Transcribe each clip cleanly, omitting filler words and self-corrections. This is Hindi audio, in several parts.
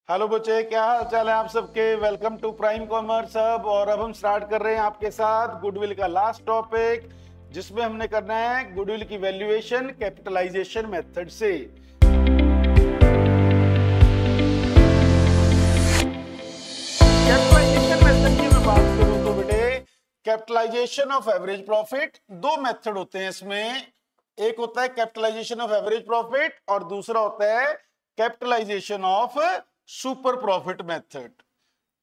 हेलो बच्चे, क्या हाल चाल है आप सबके। Welcome to prime commerce hub. और अब हम स्टार्ट कर रहे हैं आपके साथ गुडविल का लास्ट टॉपिक, जिसमें हमने करना है गुडविल की वैल्यूएशन कैपिटलाइजेशन मेथड से। कैपिटलाइजेशन मेथड की मैं बात करूं तो बेटे, कैपिटलाइजेशन ऑफ एवरेज प्रॉफिट, दो मेथड होते हैं इसमें। एक होता है कैपिटलाइजेशन ऑफ एवरेज प्रॉफिट और दूसरा होता है capitalisation of super profit method.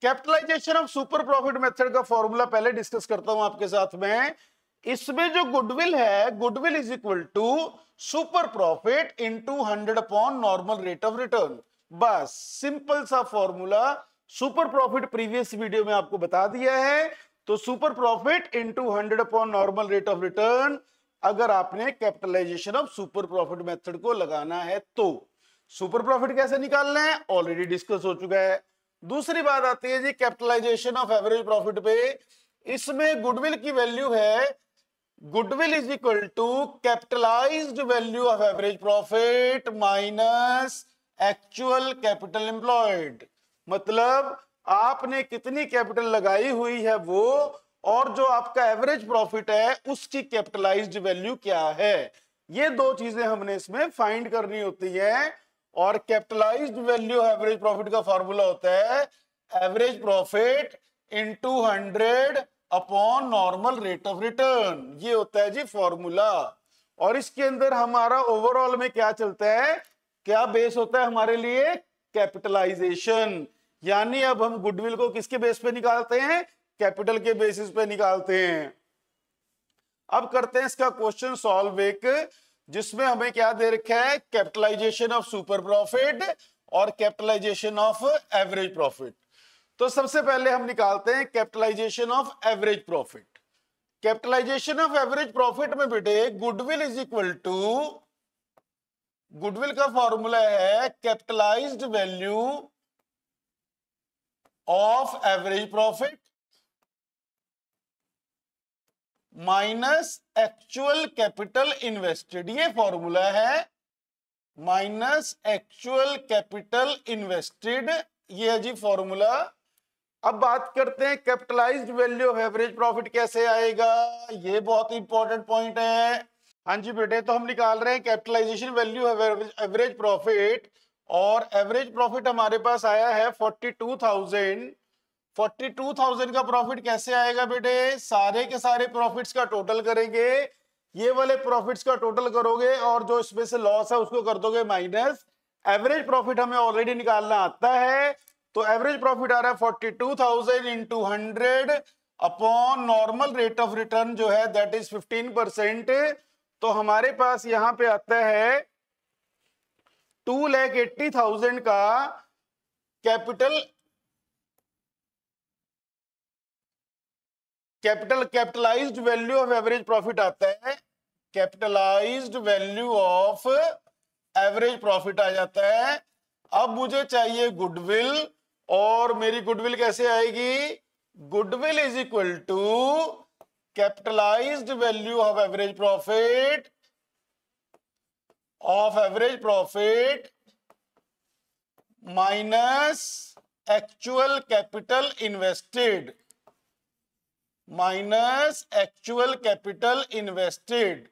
Capitalisation of super profit method का फॉर्मूला पहले डिस्कस करता हूं आपके साथ में। इसमें जो गुडविल है, goodwill is equal to super profit into 100 upon normal rate of return. बस सिंपल सा formula. Super profit previous video में आपको बता दिया है। तो super profit into 100 upon normal rate of return, अगर आपने capitalisation of super profit method को लगाना है तो सुपर प्रॉफिट कैसे निकालना है ऑलरेडी डिस्कस हो चुका है। दूसरी बात आती है जी कैपिटलाइजेशन ऑफ एवरेज प्रॉफिट पे। इसमें गुडविल की वैल्यू है, goodwill is equal to capitalised value of average profit minus actual capital employed. मतलब आपने कितनी कैपिटल लगाई हुई है वो, और जो आपका एवरेज प्रॉफिट है उसकी कैपिटलाइज्ड वैल्यू क्या है। ये दो चीजें हमने इसमें फाइंड करनी होती है। और कैपिटलाइज्ड वैल्यू एवरेज प्रॉफिट का फॉर्मूला होता है average profit into 100 upon normal rate of return. ये होता है जी फॉर्मूला। और इसके अंदर हमारा ओवरऑल में क्या चलता है, क्या बेस होता है हमारे लिए, कैपिटलाइजेशन। यानी अब हम गुडविल को किसके बेस पे निकालते हैं, कैपिटल के बेसिस पे निकालते हैं। अब करते हैं इसका क्वेश्चन सॉल्व एक, जिसमें हमें क्या दे रखा है, कैपिटलाइजेशन ऑफ सुपर प्रॉफिट और कैपिटलाइजेशन ऑफ एवरेज प्रॉफिट। तो सबसे पहले हम निकालते हैं capitalisation of average profit. Capitalisation of average profit में बेटे goodwill is equal to, goodwill का फॉर्मूला है capitalised value of average profit minus actual capital invested. ये फॉर्मूला है माइनस एक्चुअल कैपिटल इन्वेस्टेड, ये है जी फॉर्मूला। अब बात करते हैं capitalised value of average profit कैसे आएगा, ये बहुत इंपॉर्टेंट पॉइंट है। हाँ जी बेटे, तो हम निकाल रहे हैं capitalisation value of average profit, और एवरेज प्रॉफिट हमारे पास आया है 42,000। 42,000 का प्रॉफिट कैसे आएगा बेटे, सारे के सारे प्रॉफिट्स का टोटल करेंगे। ये वाले प्रॉफिट्स का टोटल करोगे और जो इसमें से लॉस है उसको कर दोगे माइनस। एवरेज प्रॉफिट हमें ऑलरेडी निकालना आता है, तो एवरेज प्रॉफिट आ रहा है 42,000 into 100 upon normal rate of return जो है दैट इज 15%। तो हमारे पास यहां पे आता है 2,80,000 का capitalised value of average profit आता है। Capitalised value of average profit आ जाता है। अब मुझे चाहिए गुडविल, और मेरी गुडविल कैसे आएगी, goodwill is equal to capitalised value of average profit minus actual capital invested, minus actual capital invested.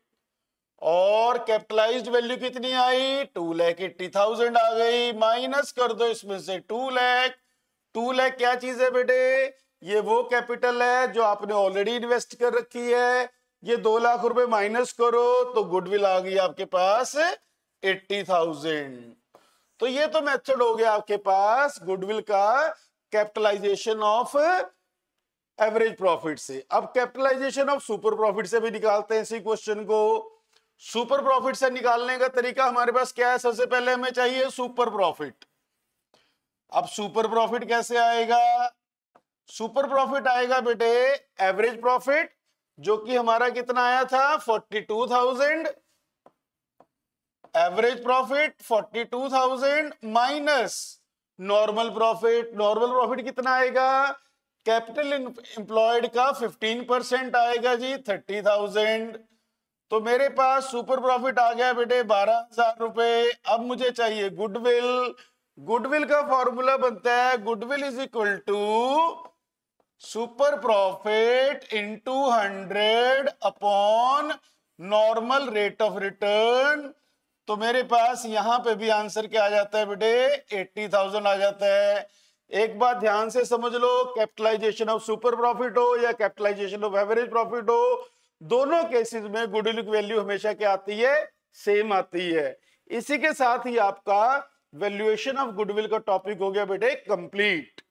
और कैपिटलाइज्ड वैल्यू कितनी आई, 2,80,000 आ गई। माइनस कर दो इसमें से 2 लाख। 2 लाख क्या चीज है बेटे, ये वो कैपिटल है जो आपने ऑलरेडी इन्वेस्ट कर रखी है। ये 2 लाख रुपए माइनस करो तो गुडविल आ गई आपके पास 80,000। तो ये तो मेथड हो गया आपके पास गुडविल का कैपिटलाइजेशन ऑफ एवरेज प्रॉफिट से। अब कैपिटलाइजेशन ऑफ सुपर प्रॉफिट से भी निकालते हैं इसी क्वेश्चन को। सुपर प्रॉफिट से निकालने का तरीका हमारे पास क्या है, सबसे पहले हमें चाहिए सुपर प्रॉफिट। अब सुपर प्रॉफिट कैसे आएगा, सुपर प्रॉफिट आएगा बेटे एवरेज प्रॉफिट जो कि हमारा कितना आया था 42,000, average profit 42,000 minus normal profit. Normal profit कितना आएगा, कैपिटल एम्प्लॉयड का 15% आएगा जी 30,000। तो मेरे पास सुपर प्रॉफिट आ गया बेटे 12,000 रुपए। अब मुझे चाहिए गुडविल, गुडविल का फॉर्मूला बनता है goodwill is equal to super profit into 100 upon normal rate of return. तो मेरे पास यहां पे भी आंसर क्या आ जाता है बेटे 80,000 आ जाता है। एक बात ध्यान से समझ लो, कैपिटलाइजेशन ऑफ सुपर प्रॉफिट हो या कैपिटलाइजेशन ऑफ एवरेज प्रॉफिट हो, दोनों केसेस में गुडविल की वैल्यू हमेशा क्या आती है, सेम आती है। इसी के साथ ही आपका वैल्यूएशन ऑफ गुडविल का टॉपिक हो गया बेटे कंप्लीट।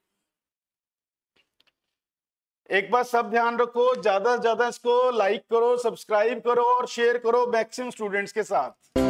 एक बात सब ध्यान रखो, ज्यादा से ज्यादा इसको लाइक करो, सब्सक्राइब करो और शेयर करो मैक्सिमम स्टूडेंट्स के साथ।